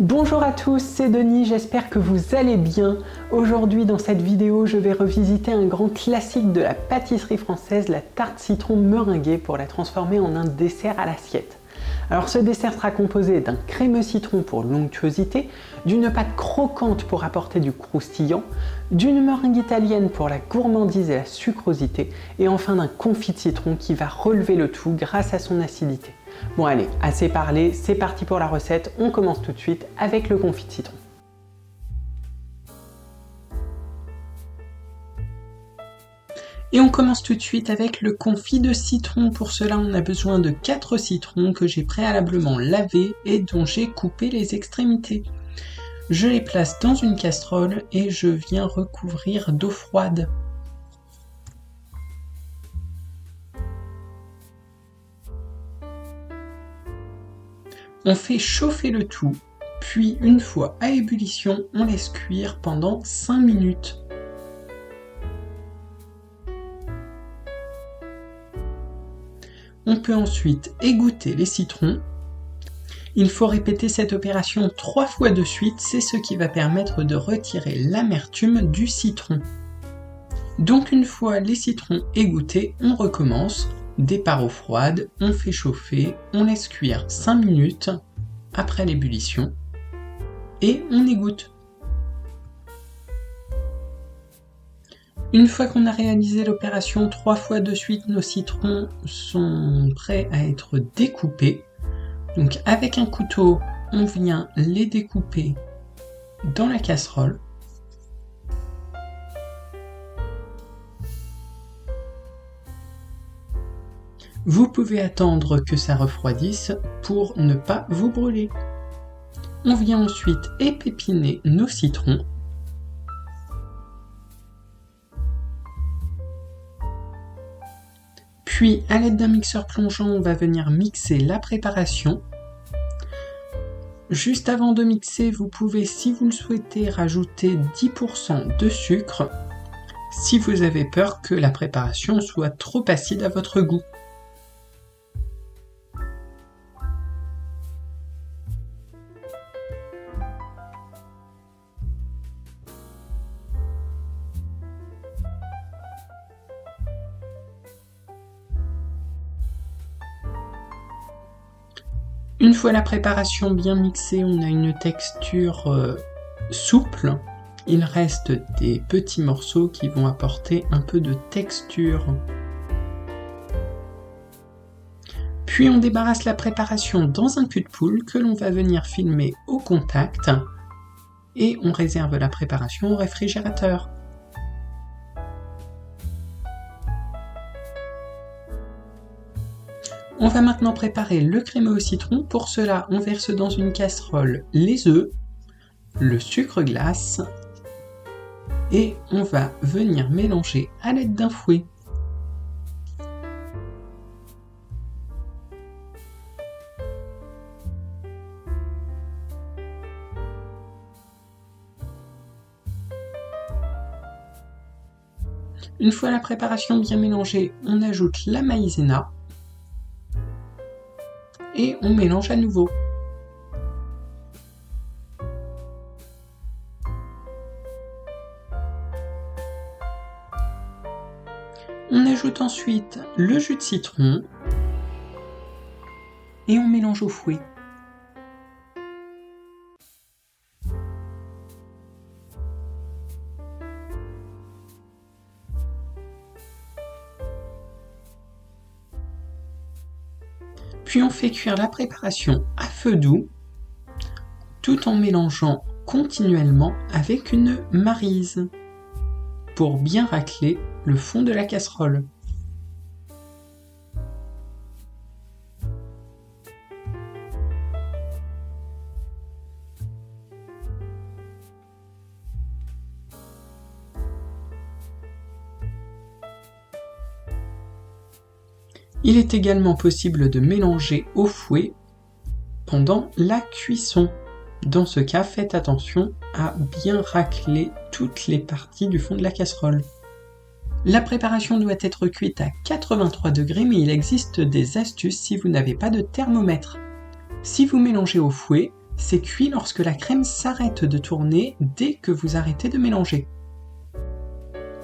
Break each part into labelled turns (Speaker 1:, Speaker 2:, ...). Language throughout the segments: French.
Speaker 1: Bonjour à tous, c'est Denis, j'espère que vous allez bien. Aujourd'hui dans cette vidéo, je vais revisiter un grand classique de la pâtisserie française, la tarte citron meringuée, pour la transformer en un dessert à l'assiette. Alors ce dessert sera composé d'un crémeux citron pour l'onctuosité, d'une pâte croquante pour apporter du croustillant, d'une meringue italienne pour la gourmandise et la sucrosité, et enfin d'un confit de citron qui va relever le tout grâce à son acidité. Bon allez, assez parlé, c'est parti pour la recette, on commence tout de suite avec le confit de citron. Et on commence tout de suite avec le confit de citron. Pour cela, on a besoin de 4 citrons que j'ai préalablement lavés et dont j'ai coupé les extrémités. Je les place dans une casserole et je viens recouvrir d'eau froide. On fait chauffer le tout, puis une fois à ébullition, on laisse cuire pendant 5 minutes. On peut ensuite égoutter les citrons. Il faut répéter cette opération 3 fois de suite, c'est ce qui va permettre de retirer l'amertume du citron. Donc une fois les citrons égouttés, on recommence. Départ eau froide, on fait chauffer, on laisse cuire 5 minutes après l'ébullition et on égoutte. Une fois qu'on a réalisé l'opération 3 fois de suite, nos citrons sont prêts à être découpés. Donc avec un couteau, on vient les découper dans la casserole. Vous pouvez attendre que ça refroidisse pour ne pas vous brûler. On vient ensuite épépiner nos citrons. Puis, à l'aide d'un mixeur plongeant, on va venir mixer la préparation. Juste avant de mixer, vous pouvez, si vous le souhaitez, rajouter 10% de sucre, si vous avez peur que la préparation soit trop acide à votre goût. Une fois la préparation bien mixée, on a une texture souple. Il reste des petits morceaux qui vont apporter un peu de texture. Puis on débarrasse la préparation dans un cul de poule que l'on va venir filmer au contact et on réserve la préparation au réfrigérateur. On va maintenant préparer le crémeux au citron. Pour cela, on verse dans une casserole les œufs, le sucre glace et on va venir mélanger à l'aide d'un fouet. Une fois la préparation bien mélangée, on ajoute la maïzena et on mélange à nouveau. On ajoute ensuite le jus de citron et on mélange au fouet. Puis on fait cuire la préparation à feu doux, tout en mélangeant continuellement avec une maryse, pour bien racler le fond de la casserole. Il est également possible de mélanger au fouet pendant la cuisson. Dans ce cas, faites attention à bien racler toutes les parties du fond de la casserole. La préparation doit être cuite à 83 degrés, mais il existe des astuces si vous n'avez pas de thermomètre. Si vous mélangez au fouet, C'est cuit lorsque la crème s'arrête de tourner dès que vous arrêtez de mélanger.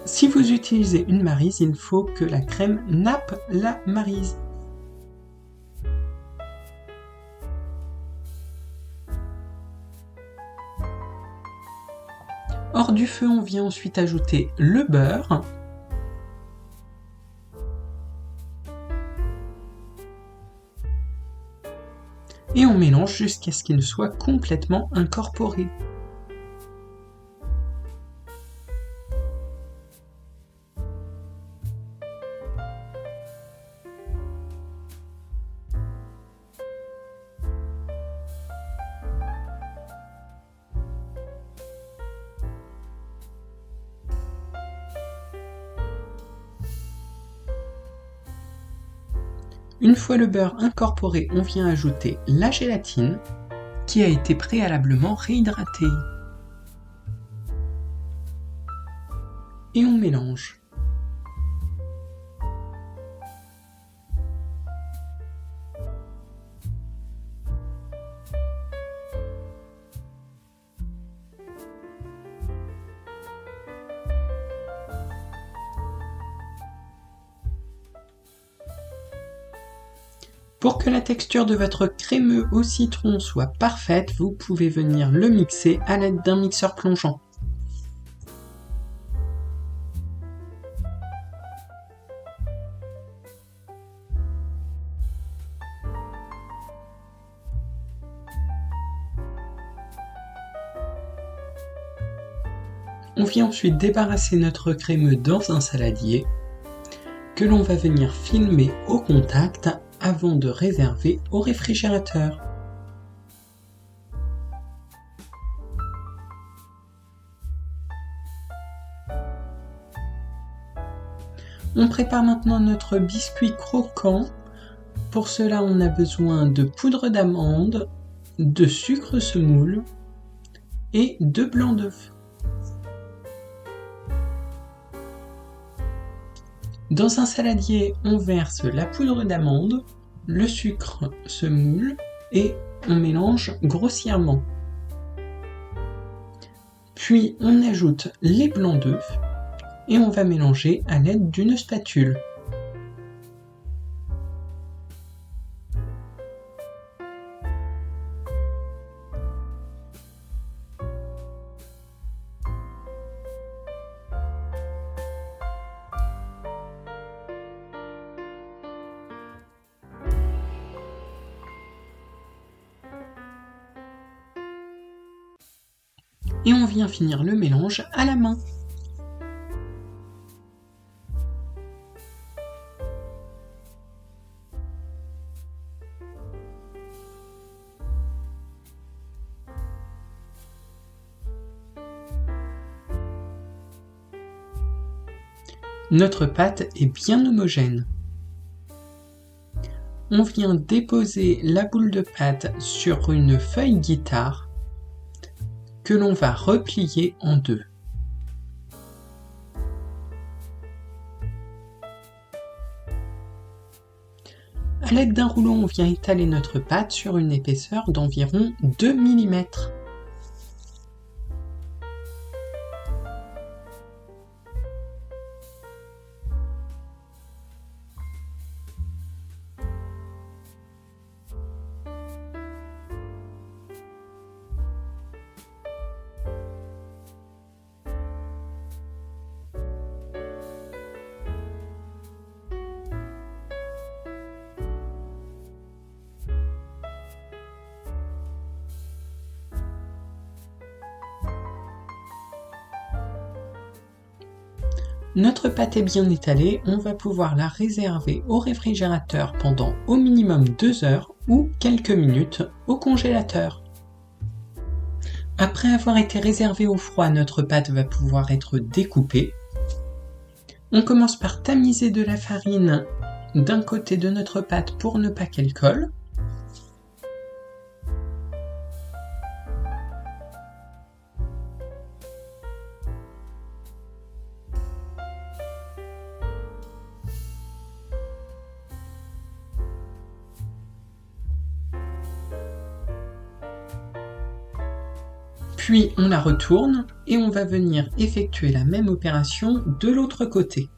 Speaker 1: Si vous utilisez une maryse, il faut que la crème nappe la maryse. Hors du feu, on vient ensuite ajouter le beurre. Et on mélange jusqu'à ce qu'il soit complètement incorporé. Une fois le beurre incorporé, on vient ajouter la gélatine qui a été préalablement réhydratée. Et on mélange. Pour que la texture de votre crémeux au citron soit parfaite, vous pouvez venir le mixer à l'aide d'un mixeur plongeant. On vient ensuite débarrasser notre crémeux dans un saladier que l'on va venir filmer au contact avant de réserver au réfrigérateur. On prépare maintenant notre biscuit croquant. Pour cela, on a besoin de poudre d'amande, de sucre semoule et de blanc d'œuf. Dans un saladier, on verse la poudre d'amande, le sucre semoule et on mélange grossièrement. Puis on ajoute les blancs d'œufs et on va mélanger à l'aide d'une spatule. Et on vient finir le mélange à la main. Notre pâte est bien homogène. On vient déposer la boule de pâte sur une feuille guitare que l'on va replier en deux. À l'aide d'un rouleau, on vient étaler notre pâte sur une épaisseur d'environ 2 mm. Notre pâte est bien étalée, on va pouvoir la réserver au réfrigérateur pendant au minimum 2 heures ou quelques minutes au congélateur. Après avoir été réservée au froid, notre pâte va pouvoir être découpée. On commence par tamiser de la farine d'un côté de notre pâte pour ne pas qu'elle colle. Puis on la retourne et on va venir effectuer la même opération de l'autre côté.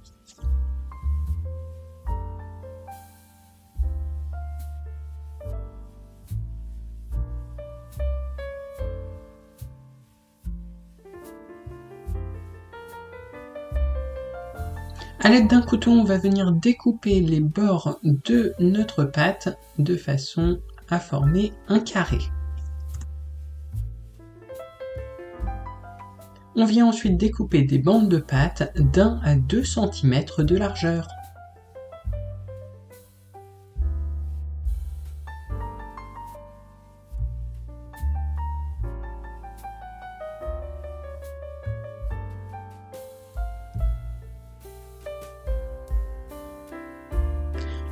Speaker 1: À l'aide d'un couteau, on va venir découper les bords de notre pâte de façon à former un carré. On vient ensuite découper des bandes de pâte d'1 à 2 cm de largeur.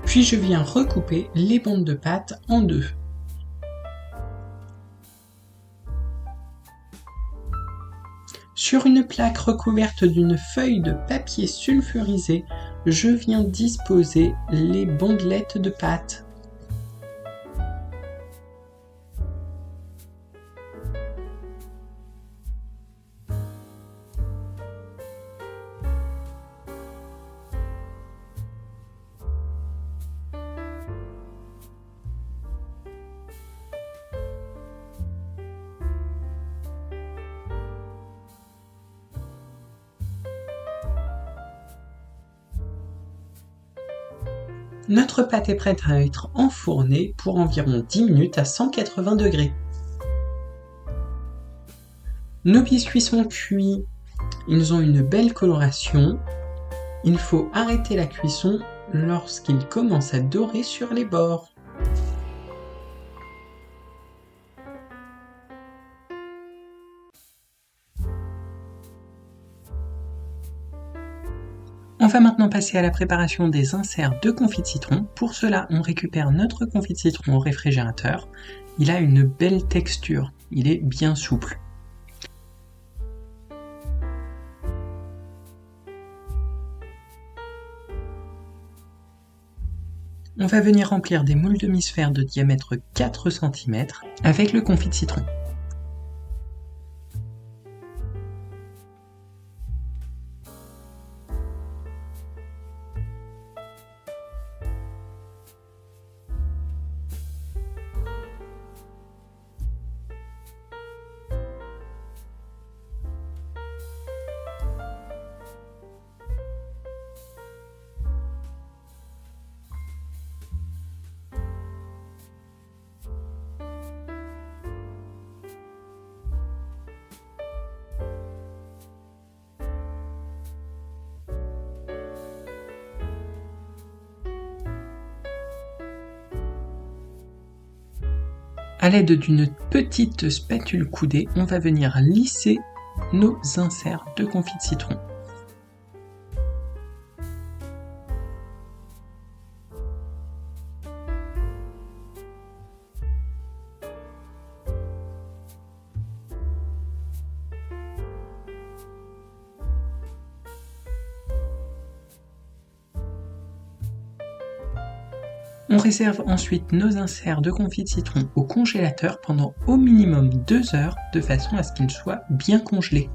Speaker 1: Puis je viens recouper les bandes de pâte en deux. Sur une plaque recouverte d'une feuille de papier sulfurisé, je viens disposer les bandelettes de pâte. Notre pâte est prête à être enfournée pour environ 10 minutes à 180 degrés. Nos biscuits sont cuits, ils ont une belle coloration. Il faut arrêter la cuisson lorsqu'ils commencent à dorer sur les bords. On va maintenant passer à la préparation des inserts de confit de citron. Pour cela, on récupère notre confit de citron au réfrigérateur. Il a une belle texture, il est bien souple. On va venir remplir des moules demi-sphères de diamètre 4 cm avec le confit de citron. À l'aide d'une petite spatule coudée, on va venir lisser nos inserts de confit de citron. On réserve ensuite nos inserts de confit de citron au congélateur pendant au minimum 2 heures de façon à ce qu'ils soient bien congelés.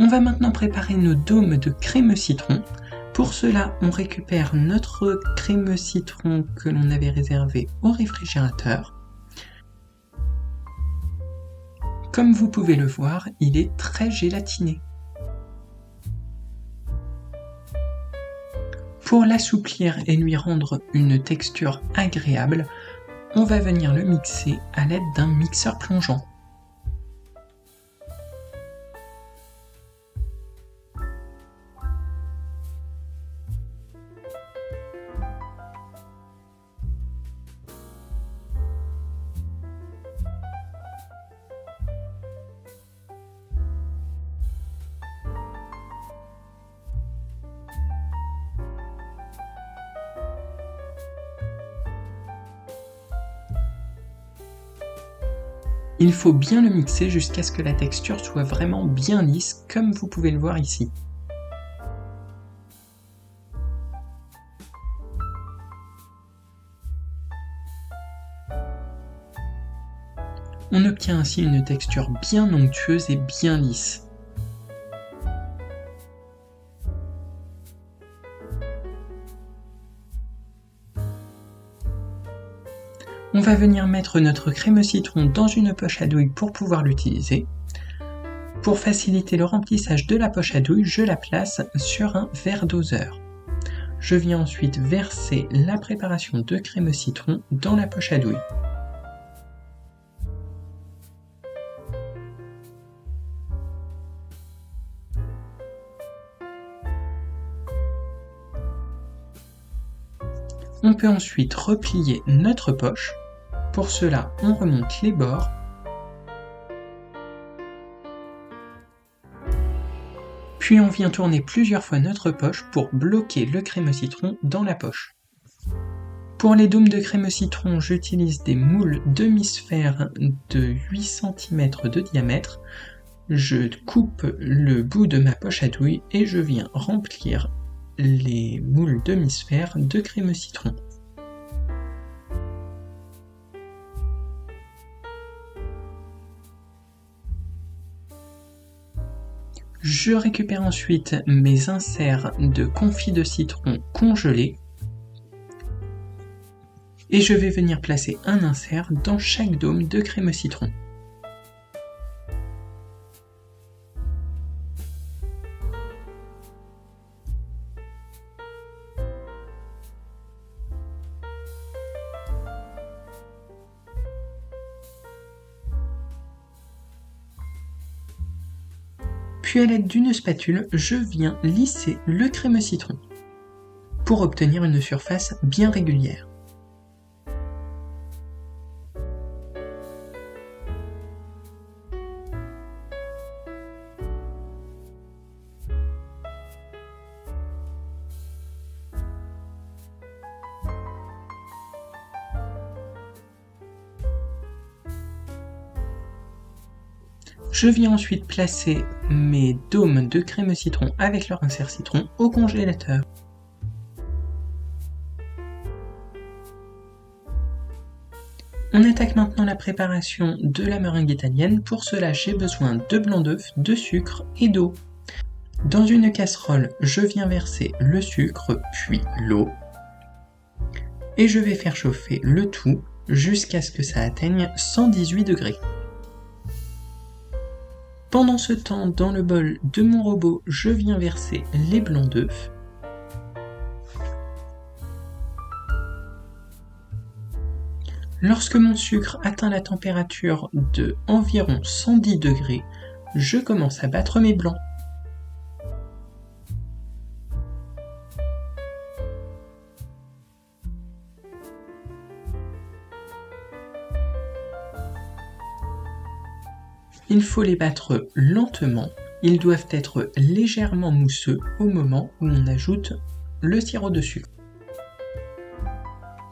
Speaker 1: On va maintenant préparer nos dômes de crémeux citron. Pour cela, on récupère notre crémeux citron que l'on avait réservé au réfrigérateur. Comme vous pouvez le voir, il est très gélatiné. Pour l'assouplir et lui rendre une texture agréable, on va venir le mixer à l'aide d'un mixeur plongeant. Il faut bien le mixer jusqu'à ce que la texture soit vraiment bien lisse, comme vous pouvez le voir ici. On obtient ainsi une texture bien onctueuse et bien lisse. On va venir mettre notre crème au citron dans une poche à douille pour pouvoir l'utiliser. Pour faciliter le remplissage de la poche à douille, je la place sur un verre doseur. Je viens ensuite verser la préparation de crème au citron dans la poche à douille. On peut ensuite replier notre poche. Pour cela, on remonte les bords. Puis on vient tourner plusieurs fois notre poche pour bloquer le crème au citron dans la poche. Pour les dômes de crème au citron, j'utilise des moules demi-sphères de 8 cm de diamètre. Je coupe le bout de ma poche à douille et je viens remplir les moules demi-sphères de crème au citron. Je récupère ensuite mes inserts de confit de citron congelés et je vais venir placer un insert dans chaque dôme de crème au citron. Puis à l'aide d'une spatule, je viens lisser le crème au citron pour obtenir une surface bien régulière. Je viens ensuite placer mes dômes de crème au citron avec leur insert citron au congélateur. On attaque maintenant la préparation de la meringue italienne. Pour cela, j'ai besoin de blanc d'œuf, de sucre et d'eau. Dans une casserole, je viens verser le sucre puis l'eau et je vais faire chauffer le tout jusqu'à ce que ça atteigne 118 degrés. Pendant ce temps, dans le bol de mon robot, je viens verser les blancs d'œufs. Lorsque mon sucre atteint la température de environ 110 degrés, je commence à battre mes blancs. Il faut les battre lentement, ils doivent être légèrement mousseux au moment où on ajoute le sirop de sucre.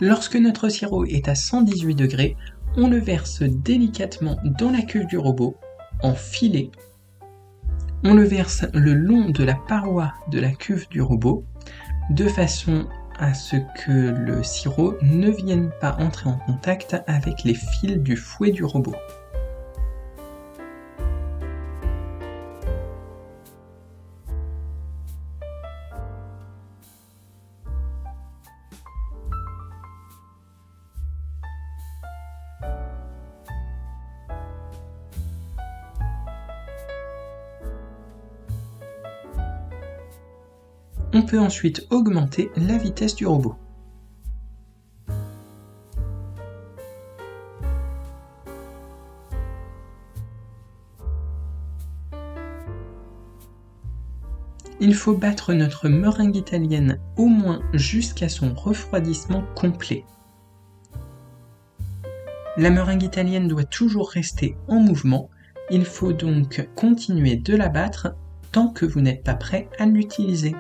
Speaker 1: Lorsque notre sirop est à 118 degrés, on le verse délicatement dans la cuve du robot, en filets. On le verse le long de la paroi de la cuve du robot, de façon à ce que le sirop ne vienne pas entrer en contact avec les fils du fouet du robot. On peut ensuite augmenter la vitesse du robot. Il faut battre notre meringue italienne au moins jusqu'à son refroidissement complet. La meringue italienne doit toujours rester en mouvement, il faut donc continuer de la battre tant que vous n'êtes pas prêt à l'utiliser.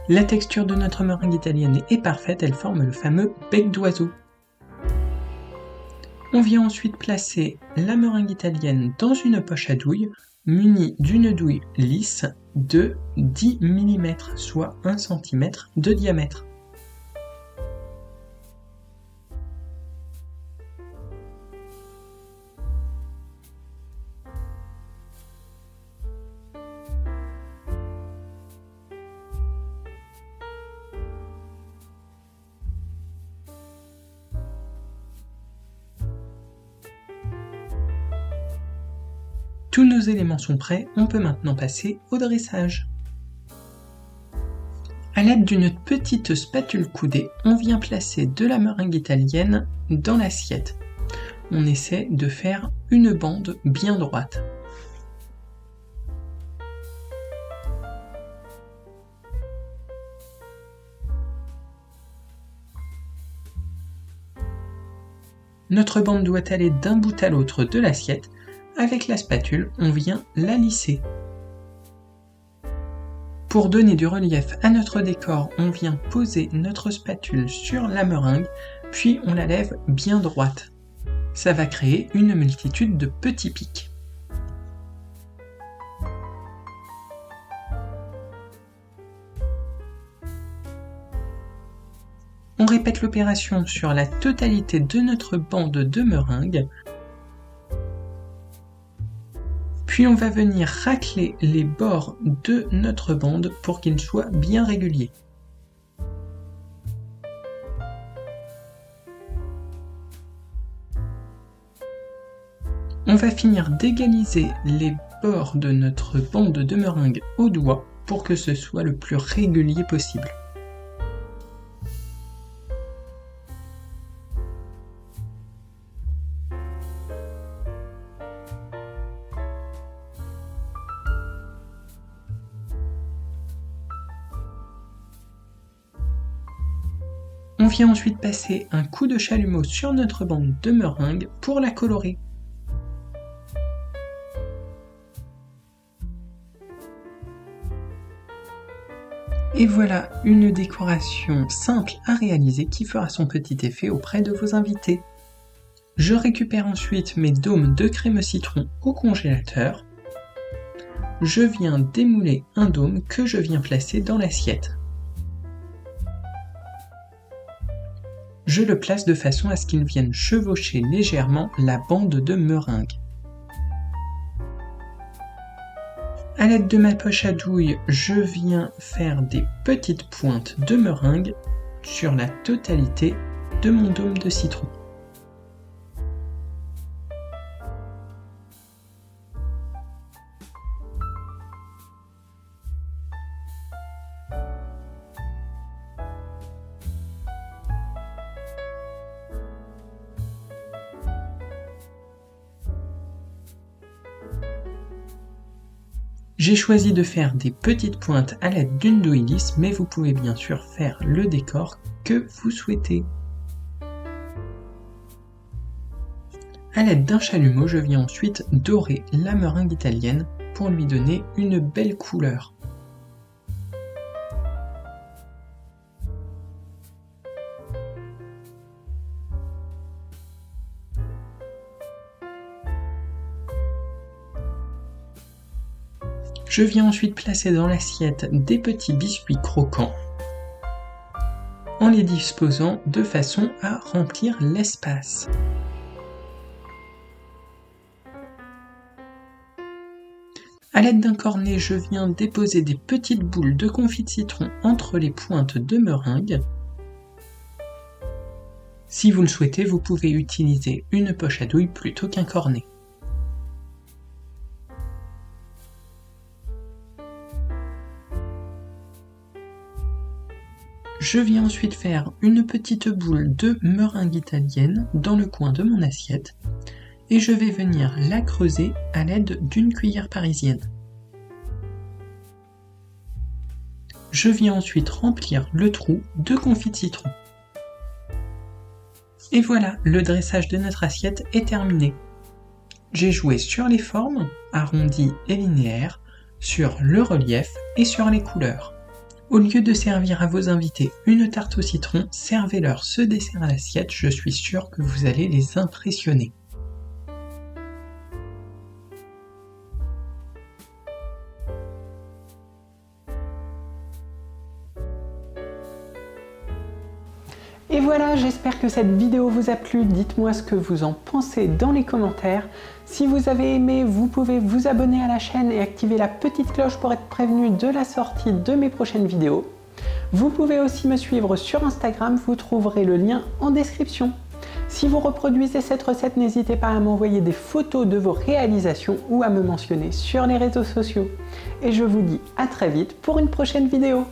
Speaker 1: La texture de notre meringue italienne est parfaite, elle forme le fameux bec d'oiseau. On vient ensuite placer la meringue italienne dans une poche à douille munie d'une douille lisse de 10 mm, soit 1 cm de diamètre. Tous nos éléments sont prêts, on peut maintenant passer au dressage. A l'aide d'une petite spatule coudée, on vient placer de la meringue italienne dans l'assiette. On essaie de faire une bande bien droite. Notre bande doit aller d'un bout à l'autre de l'assiette. Avec la spatule, on vient la lisser. Pour donner du relief à notre décor, on vient poser notre spatule sur la meringue, puis on la lève bien droite. Ça va créer une multitude de petits pics. On répète l'opération sur la totalité de notre bande de meringue. Puis on va venir racler les bords de notre bande pour qu'ils soient bien réguliers. On va finir d'égaliser les bords de notre bande de meringue au doigt pour que ce soit le plus régulier possible. On vient ensuite passer un coup de chalumeau sur notre bande de meringue pour la colorer. Et voilà une décoration simple à réaliser qui fera son petit effet auprès de vos invités. Je récupère ensuite mes dômes de crème citron au congélateur. Je viens démouler un dôme que je viens placer dans l'assiette. Je le place de façon à ce qu'il vienne chevaucher légèrement la bande de meringue. A l'aide de ma poche à douille, je viens faire des petites pointes de meringue sur la totalité de mon dôme de citron. J'ai choisi de faire des petites pointes à l'aide d'une douille lisse, mais vous pouvez bien sûr faire le décor que vous souhaitez. A l'aide d'un chalumeau, je viens ensuite dorer la meringue italienne pour lui donner une belle couleur. Je viens ensuite placer dans l'assiette des petits biscuits croquants en les disposant de façon à remplir l'espace. A l'aide d'un cornet, je viens déposer des petites boules de confit de citron entre les pointes de meringue. Si vous le souhaitez, vous pouvez utiliser une poche à douille plutôt qu'un cornet. Je viens ensuite faire une petite boule de meringue italienne dans le coin de mon assiette et je vais venir la creuser à l'aide d'une cuillère parisienne. Je viens ensuite remplir le trou de confit de citron. Et voilà, le dressage de notre assiette est terminé. J'ai joué sur les formes, arrondies et linéaires, sur le relief et sur les couleurs. Au lieu de servir à vos invités une tarte au citron, servez-leur ce dessert à l'assiette, je suis sûr que vous allez les impressionner. Et voilà, j'espère que cette vidéo vous a plu. Dites-moi ce que vous en pensez dans les commentaires. Si vous avez aimé, vous pouvez vous abonner à la chaîne et activer la petite cloche pour être prévenu de la sortie de mes prochaines vidéos. Vous pouvez aussi me suivre sur Instagram, vous trouverez le lien en description. Si vous reproduisez cette recette, n'hésitez pas à m'envoyer des photos de vos réalisations ou à me mentionner sur les réseaux sociaux. Et je vous dis à très vite pour une prochaine vidéo.